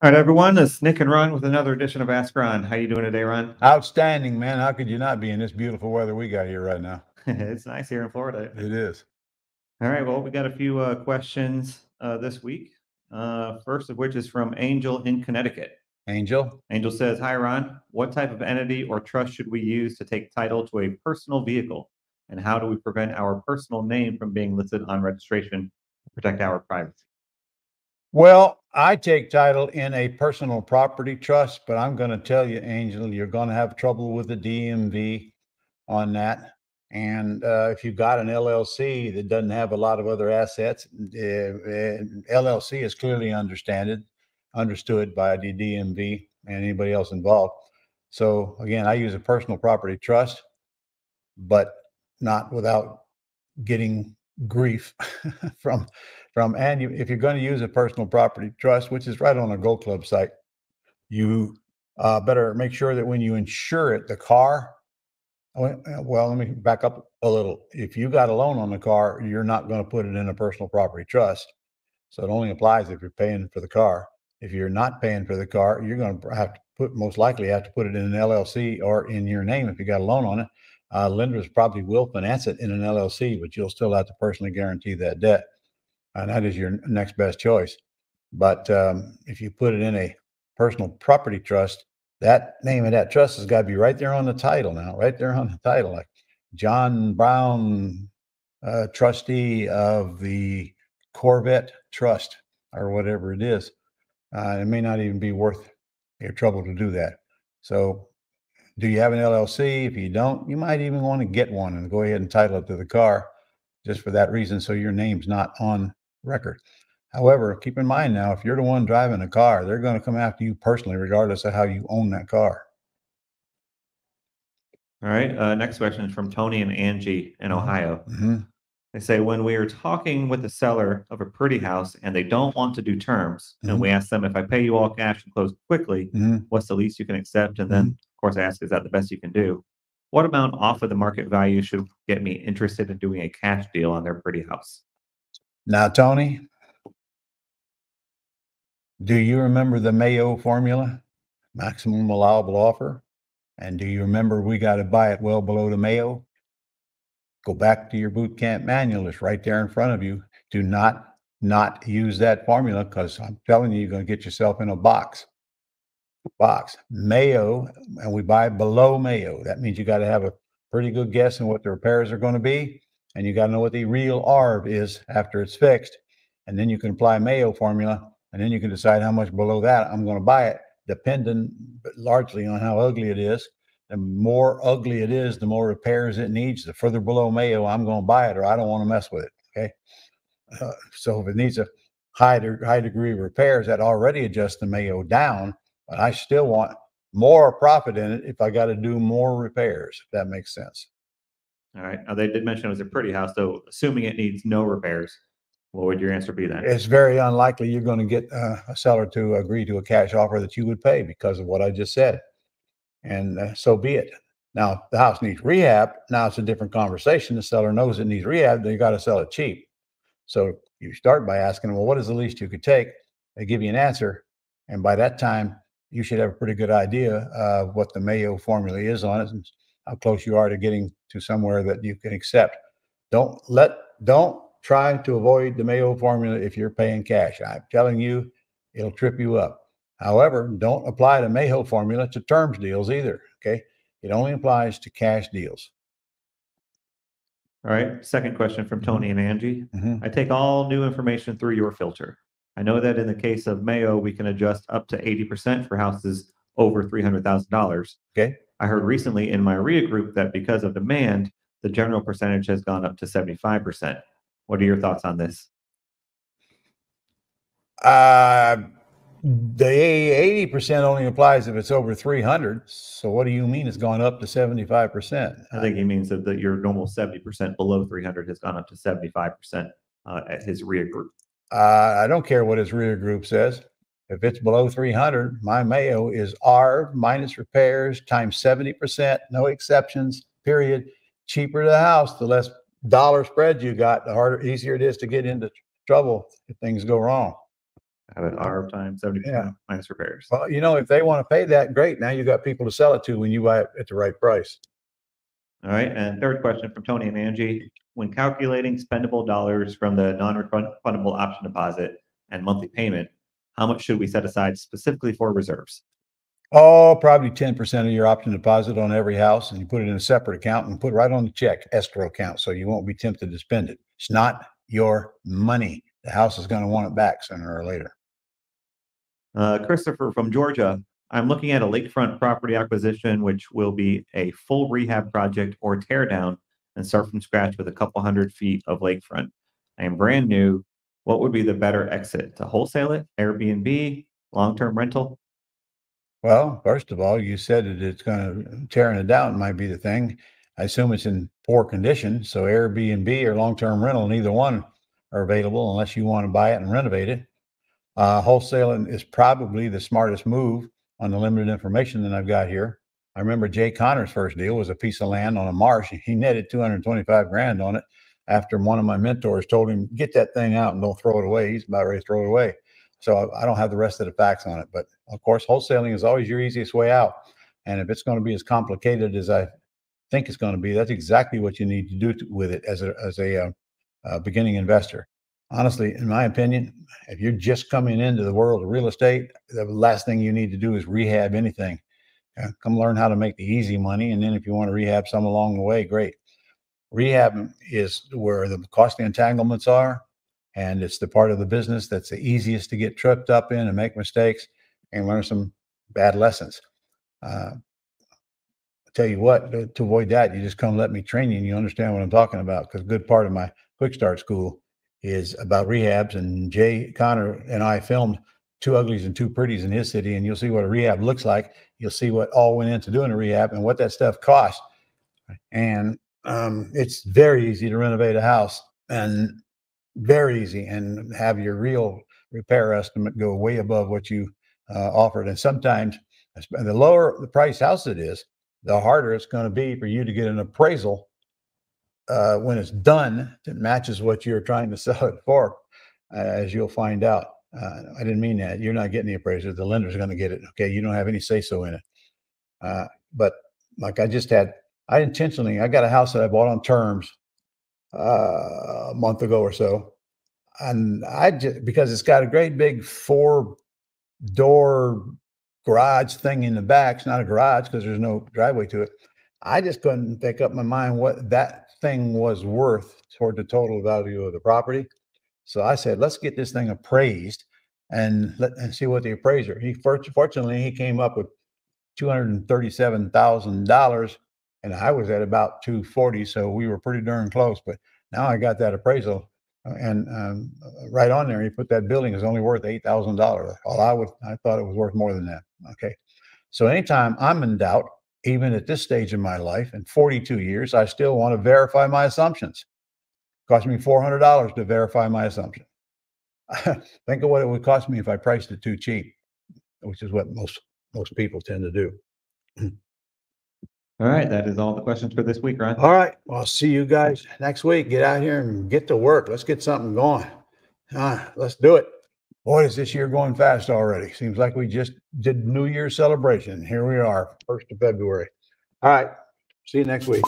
All right, everyone. It's Nick and Ron with another edition of Ask Ron. How you doing today, Ron? Outstanding, man. How could you not be in this beautiful weather we got here right now? It's nice here in Florida. It is. All right. Well, we got a few questions this week. First of which is from Angel in Connecticut. Angel? Angel says, "Hi, Ron. What type of entity or trust should we use to take title to a personal vehicle? And how do we prevent our personal name from being listed on registration to protect our privacy?" Well, I take title in a personal property trust, but I'm going to tell you, Angel, you're going to have trouble with the DMV on that. And if you've got an LLC that doesn't have a lot of other assets, LLC is clearly understood by the DMV and anybody else involved. So again, I use a personal property trust, but not without getting grief from and if you're going to use a personal property trust, which is right on a Go Club site, you better make sure that when you insure it, the car. Well, let me back up a little. If you got a loan on the car, you're not going to put it in a personal property trust. So it only applies if you're paying for the car. If you're not paying for the car, you're going to have to most likely have to put it in an LLC or in your name if you got a loan on it. Lenders probably will finance it in an LLC, but you'll still have to personally guarantee that debt. And that is your next best choice. But if you put it in a personal property trust, that name of that trust has got to be right there on the title now, right there on the title, like John Brown, trustee of the Corvette Trust or whatever it is. It may not even be worth your trouble to do that. So do you have an LLC? If you don't, you might even want to get one and go ahead and title it to the car just for that reason, so your name's not on record. However, keep in mind now, if you're the one driving the car, they're going to come after you personally, regardless of how you own that car. All right. Next question is from Tony and Angie in Ohio. Mm-hmm. They say, when we are talking with the seller of a pretty house and they don't want to do terms, and we ask them, if I pay you all cash and close quickly, what's the least you can accept? And then, of course, I ask, is that the best you can do? What amount off of the market value should get me interested in doing a cash deal on their pretty house? Now, Tony, do you remember the Mayo formula, maximum allowable offer? And do you remember we got to buy it well below the Mayo? Go back to your boot camp manual. It's right there in front of you. Do not use that formula, because I'm telling you, you're going to get yourself in a box. Mayo, and we buy below Mayo. That means you got to have a pretty good guess on what the repairs are going to be, and you got to know what the real ARV is after it's fixed. And then you can apply Mayo formula, and then you can decide how much below that I'm going to buy it, depending largely on how ugly it is. The more ugly it is, the more repairs it needs. The further below Mayo, I'm going to buy it, or I don't want to mess with it. Okay. So if it needs a high degree of repairs, that already adjusts the Mayo down, but I still want more profit in it if I got to do more repairs, if that makes sense. All right. Now, they did mention it was a pretty house, so assuming it needs no repairs, what would your answer be then? It's very unlikely you're going to get a seller to agree to a cash offer that you would pay because of what I just said. And so be it. Now, if the house needs rehab, now it's a different conversation. The seller knows it needs rehab, then you got to sell it cheap. So you start by asking, well, what is the least you could take? They give you an answer. And by that time, you should have a pretty good idea of what the Mayo formula is on it and how close you are to getting to somewhere that you can accept. Don't try to avoid the Mayo formula if you're paying cash. I'm telling you, it'll trip you up. However, don't apply the Mayo formula to terms deals either. Okay. It only applies to cash deals. All right. Second question from Tony and Angie. I take all new information through your filter. I know that in the case of Mayo, we can adjust up to 80% for houses over $300,000. Okay. I heard recently in my RIA group that because of demand, the general percentage has gone up to 75%. What are your thoughts on this? The 80% only applies if it's over 300. So what do you mean it's gone up to 75%? I think he means that your normal 70% below 300 has gone up to 75% at his RIA group. I don't care what his RIA group says. If it's below 300, my Mayo is ARV minus repairs times 70%, no exceptions, period. Cheaper the house, the less dollar spread you got, the harder, easier it is to get into trouble if things go wrong. Have it R times 70% minus repairs. Well, you know, if they want to pay that, great. Now you got people to sell it to when you buy it at the right price. All right. And third question from Tony and Angie. When calculating spendable dollars from the non-refundable option deposit and monthly payment, how much should we set aside specifically for reserves? Oh, probably 10% of your option deposit on every house, and you put it in a separate account and put right on the check, escrow account, so you won't be tempted to spend it. It's not your money. The house is going to want it back sooner or later. Christopher from Georgia. I'm looking at a lakefront property acquisition, which will be a full rehab project or tear down and start from scratch with a couple 100 feet of lakefront. I am brand new. What would be the better exit? To wholesale it, Airbnb, long-term rental? Well, first of all, you said that it's going to tearing it down might be the thing. I assume it's in poor condition. So Airbnb or long-term rental, neither one are available unless you want to buy it and renovate it. Wholesaling is probably the smartest move on the limited information that I've got here. I remember Jay Connor's first deal was a piece of land on a marsh. He netted 225 grand on it after one of my mentors told him, get that thing out and don't throw it away. He's about ready to throw it away. So I don't have the rest of the facts on it, but of course, wholesaling is always your easiest way out. And if it's going to be as complicated as I think it's going to be, that's exactly what you need to do with it as a beginning investor. Honestly, in my opinion, if you're just coming into the world of real estate, the last thing you need to do is rehab anything. Come learn how to make the easy money. And then if you want to rehab some along the way, great. Rehab is where the costly entanglements are. And it's the part of the business that's the easiest to get tripped up in and make mistakes and learn some bad lessons. I'll tell you what, to avoid that, you just come let me train you and you understand what I'm talking about, because a good part of my quick start school is about rehabs. And Jay Connor and I filmed Two Uglies and Two Pretties in his city, and you'll see what a rehab looks like. You'll see what all went into doing a rehab and what that stuff costs. And it's very easy to renovate a house, and very easy, and have your real repair estimate go way above what you offered. And sometimes the lower the price house it is, the harder it's going to be for you to get an appraisal when it's done that matches what you're trying to sell it for, as you'll find out. I didn't mean that. You're not getting the appraiser. The lender's going to get it. Okay. You don't have any say-so in it. But like I got a house that I bought on terms a month ago or so. And because it's got a great big 4-door garage thing in the back. It's not a garage because there's no driveway to it. I just couldn't make up my mind what that thing was worth toward the total value of the property. So I said, let's get this thing appraised and see what the appraiser. Fortunately, he came up with $237,000, and I was at about 240, so we were pretty darn close. But now I got that appraisal, and right on there, he put that building is only worth $8,000. I thought it was worth more than that. Okay, so anytime I'm in doubt, even at this stage in my life, in 42 years, I still want to verify my assumptions. It cost me $400 to verify my assumption. Think of what it would cost me if I priced it too cheap, which is what most people tend to do. All right. That is all the questions for this week, Ron. All right. Well, I'll see you guys next week. Get out here and get to work. Let's get something going. Let's do it. Boy, is this year going fast already. Seems like we just did New Year's celebration. Here we are, 1st of February. All right. See you next week.